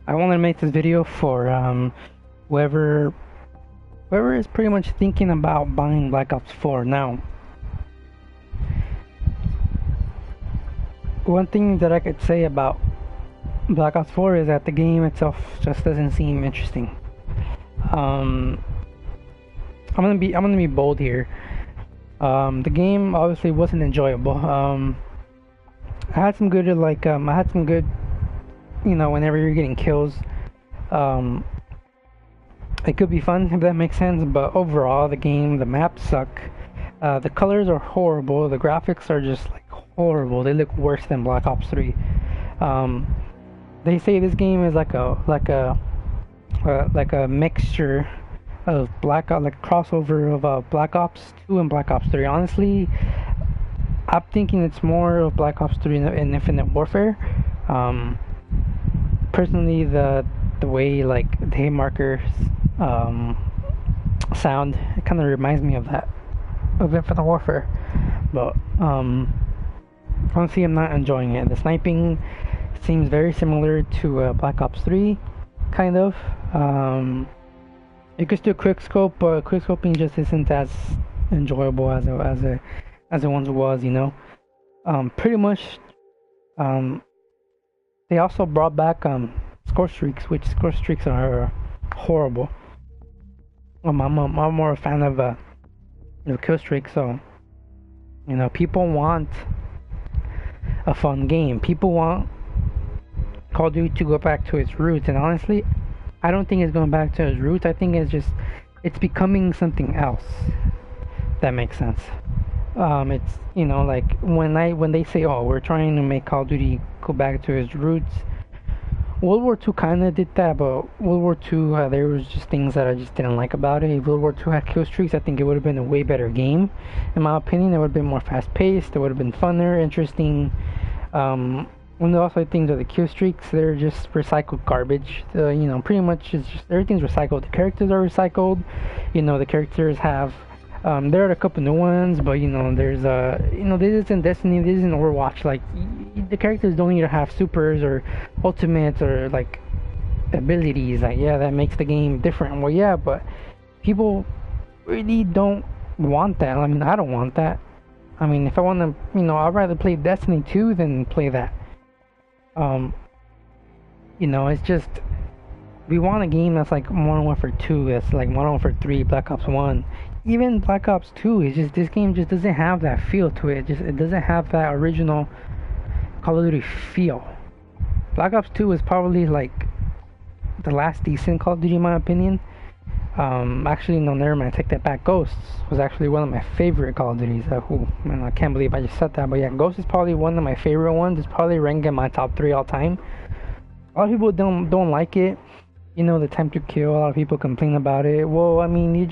I wanted to make this video for whoever is pretty much thinking about buying Black Ops 4 now. One thing that I could say about Black Ops 4 is that the game itself just doesn't seem interesting. I'm gonna be bold here. The game obviously wasn't enjoyable. I had some good whenever you're getting kills, it could be fun if that makes sense. But overall, the maps suck. The colors are horrible. The graphics are just like horrible. They look worse than Black Ops 3. They say this game is like a mixture of like a crossover of Black Ops 2 and Black Ops 3. Honestly, I'm thinking it's more of Black Ops 3 and Infinite Warfare. Personally, the way like the hit markers sound, it kind of reminds me of that, of Infinite Warfare. But honestly, I'm not enjoying it. The sniping seems very similar to Black Ops 3, kind of. You could still quickscope, but quickscoping just isn't as enjoyable as it once was, you know. Pretty much, they also brought back score streaks, which score streaks are horrible. I'm more a fan of kill streaks, so you know, people want a fun game. People want Call of Duty to go back to its roots, and honestly, I don't think it's going back to its roots. I think it's becoming something else. If that makes sense. It's, you know, like when they say, oh, we're trying to make Call of Duty go back to its roots. World War II kind of did that, but World War II, there was just things that I just didn't like about it. If World War II had kill streaks, I think it would have been a way better game. In my opinion, it would have been more fast-paced. It would have been funner, interesting. One of the also things are the kill streaks. They're just recycled garbage. You know, pretty much it's just everything's recycled. The characters are recycled. You know, the characters have. There are a couple new ones, but you know, there's you know, this isn't Destiny, this isn't Overwatch. Like, the characters don't need to have supers or ultimates or like abilities. Like, yeah, that makes the game different. Well, yeah, but people really don't want that. I mean, I don't want that. I mean, if I want to, you know, I'd rather play Destiny 2 than play that. You know, it's just, we want a game that's like Modern Warfare 2, that's like Modern Warfare 3, Black Ops 1. Even Black Ops 2 is just, this game just doesn't have that feel to it. It doesn't have that original Call of Duty feel. Black Ops 2 is probably like the last decent Call of Duty in my opinion. Actually, no, never mind, I take that back. Ghosts was actually one of my favorite Call of Duties. Man, I can't believe I just said that, but yeah, Ghosts is probably one of my favorite ones. It's probably ranked in my top 3 all time. A lot of people don't like it. You know, the time to kill, a lot of people complain about it. Well, I mean, you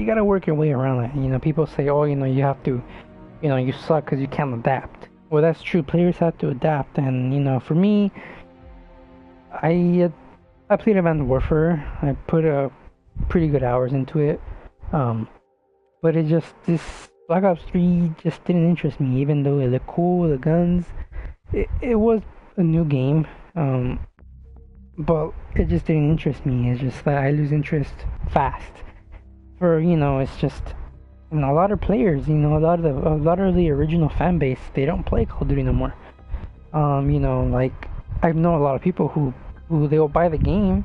gotta work your way around it. You know, people say, oh, you know, you have to, you know, you suck because you can't adapt. Well, that's true. Players have to adapt, and you know, for me, I played Advanced Warfare. I put pretty good hours into it. But this Black Ops 3 just didn't interest me, even though it looked cool, the guns. It was a new game. But it just didn't interest me. It's just that I lose interest fast. You know, it's just, you know, a lot of players, you know, a lot of the original fan base, they don't play Call of Duty no more. You know, like, I know a lot of people who they'll buy the game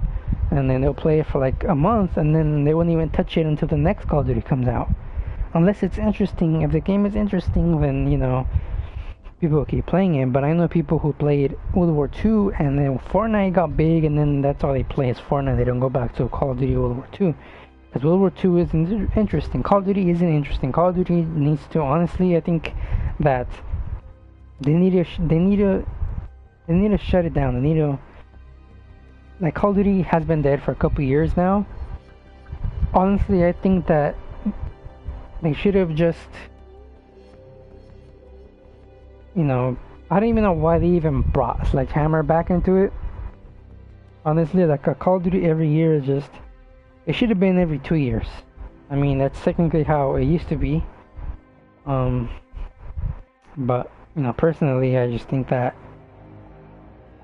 and then they'll play it for like a month and then they won't even touch it until the next Call of Duty comes out. Unless it's interesting. If the game is interesting, then, you know, people keep playing it. But I know people who played World War II and then Fortnite got big and then that's all they play is Fortnite. They don't go back to Call of Duty World War II. Because World War II isn't interesting. Call of Duty isn't interesting. Call of Duty needs to, honestly, I think that they need to shut it down. They need to, like, Call of Duty has been dead for a couple years now. Honestly, I think that they should have just, you know, I don't even know why they even brought Sledgehammer back into it. Honestly, like, a Call of Duty every year is just, it should have been every 2 years. I mean, that's technically how it used to be. But, you know, personally, I just think that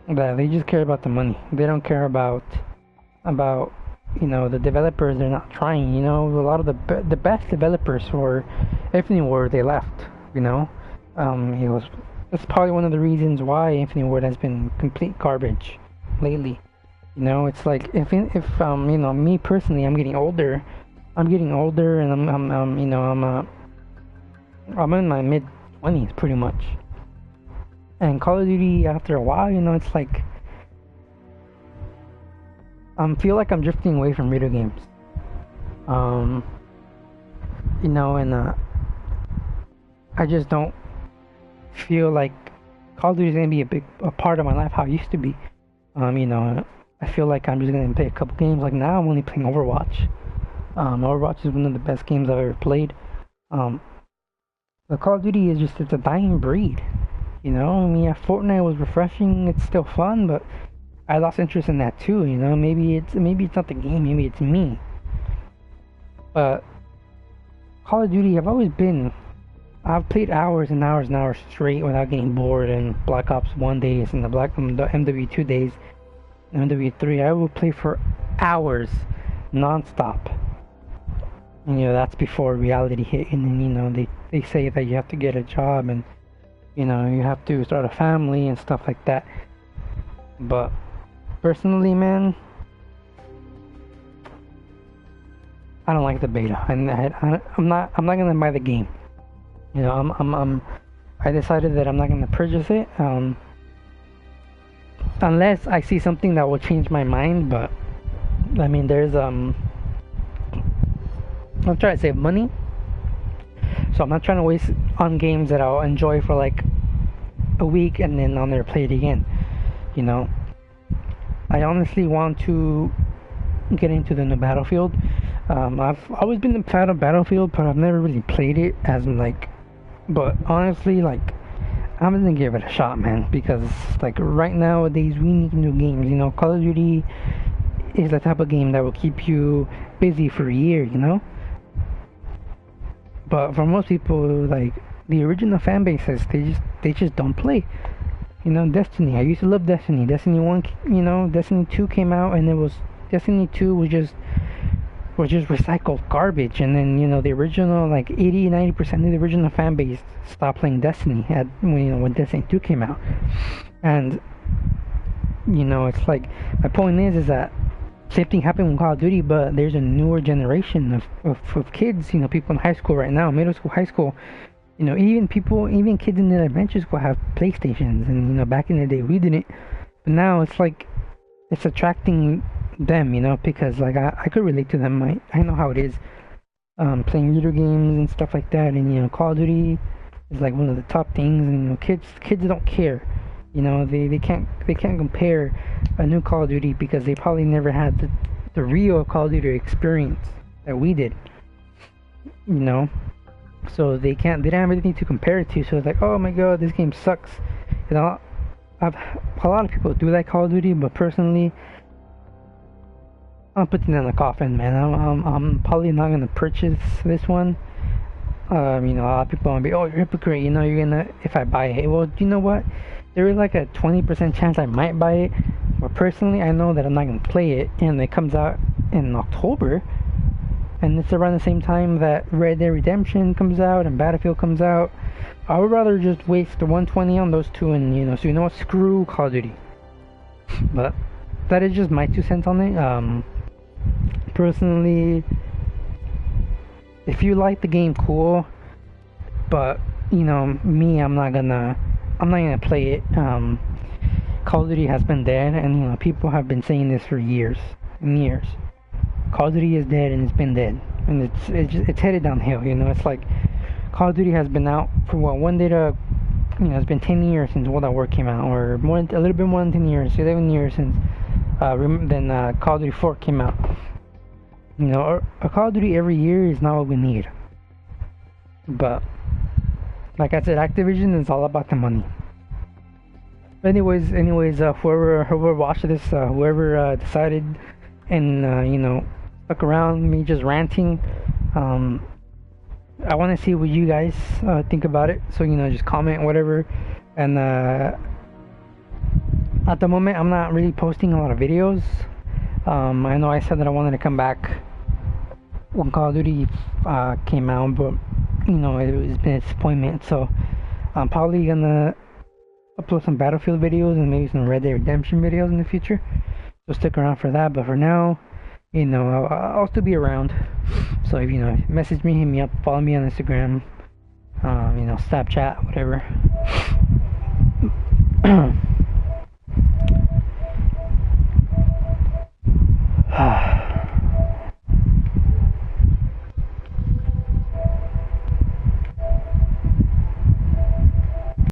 that they just care about the money. They don't care about the developers. They're not trying. A lot of the best developers for Infinity Ward, they left. It was That's probably one of the reasons why Infinity Ward has been complete garbage lately. It's like if me personally, I'm getting older. And I'm in my mid-20s pretty much. And Call of Duty, after a while, it's like I feel like I'm drifting away from video games. I just don't feel like Call of Duty is gonna be a part of my life how it used to be. I feel like I'm just gonna play a couple games. Like now, I'm only playing Overwatch. Overwatch is one of the best games I've ever played. The Call of Duty it's a dying breed. Fortnite was refreshing. It's still fun, but I lost interest in that too. Maybe it's not the game. Maybe it's me. But Call of Duty, I've played hours and hours and hours straight without getting bored. And Black Ops 1 days and the MW2 days, MW3, I will play for hours, non-stop. That's before reality hit, and then they say that you have to get a job and you have to start a family and stuff like that. But personally, man, I don't like the beta, and I'm not gonna buy the game. I decided that I'm not gonna purchase it unless I see something that will change my mind. But I mean, I'm trying to save money, so I'm not trying to waste on games that I'll enjoy for like a week and then I'll never play it again. I honestly want to get into the new Battlefield. I've always been a fan of Battlefield, but I've never really played it but honestly, like, I'm gonna give it a shot, man, because like right nowadays we need new games. Call of Duty is the type of game that will keep you busy for a year, But for most people, like the original fan bases, they just don't play. Destiny. I used to love Destiny. Destiny 1, Destiny 2 came out, and Destiny 2 was just recycled garbage. And then the original, like 80-90% of the original fan base stopped playing Destiny when Destiny 2 came out. And it's like, my point is that same thing happened with Call of Duty, but there's a newer generation of kids, people in high school right now, middle school, high school, even kids in the elementary school have PlayStations, and back in the day we didn't. But now it's like it's attracting them, because like I could relate to them. I know how it is, playing video games and stuff like that. And Call of Duty is like one of the top things, and kids don't care. They can't compare a new Call of Duty because they probably never had the real Call of Duty experience that we did. So they don't have anything to compare it to. So it's like, oh my god, this game sucks. A lot of people do like Call of Duty, but personally, I'm putting it in the coffin, man. I'm probably not gonna purchase this one. A lot of people are gonna be, oh, you're a hypocrite. You're gonna, if I buy it. Well, you know what? There is like a 20% chance I might buy it, but personally, I know that I'm not gonna play it, and it comes out in October, and it's around the same time that Red Dead Redemption comes out and Battlefield comes out. I would rather just waste the 120 on those two, and so what? Screw Call of Duty. But that is just my 2 cents on it. Personally, if you like the game, cool. But me, I'm not gonna play it. Call of Duty has been dead, and people have been saying this for years and years. Call of Duty is dead, and it's been dead, and it's headed downhill. It's like Call of Duty has been out for one day to, it's been 10 years since World at War came out, or a little bit more than 10 years, 11 years since Call of Duty 4 came out. A Call of Duty every year is not what we need. But like I said, Activision is all about the money. But anyways, whoever watched this, whoever decided and stuck around me just ranting, I want to see what you guys think about it. So just comment whatever, and at the moment, I'm not really posting a lot of videos. I know I said that I wanted to come back when Call of Duty came out, but you know, it's been a disappointment. So I'm probably gonna upload some Battlefield videos and maybe some Red Dead Redemption videos in the future. So stick around for that. But for now, you know, I'll still be around. So if you know, message me, hit me up, follow me on Instagram, you know, Snapchat, whatever.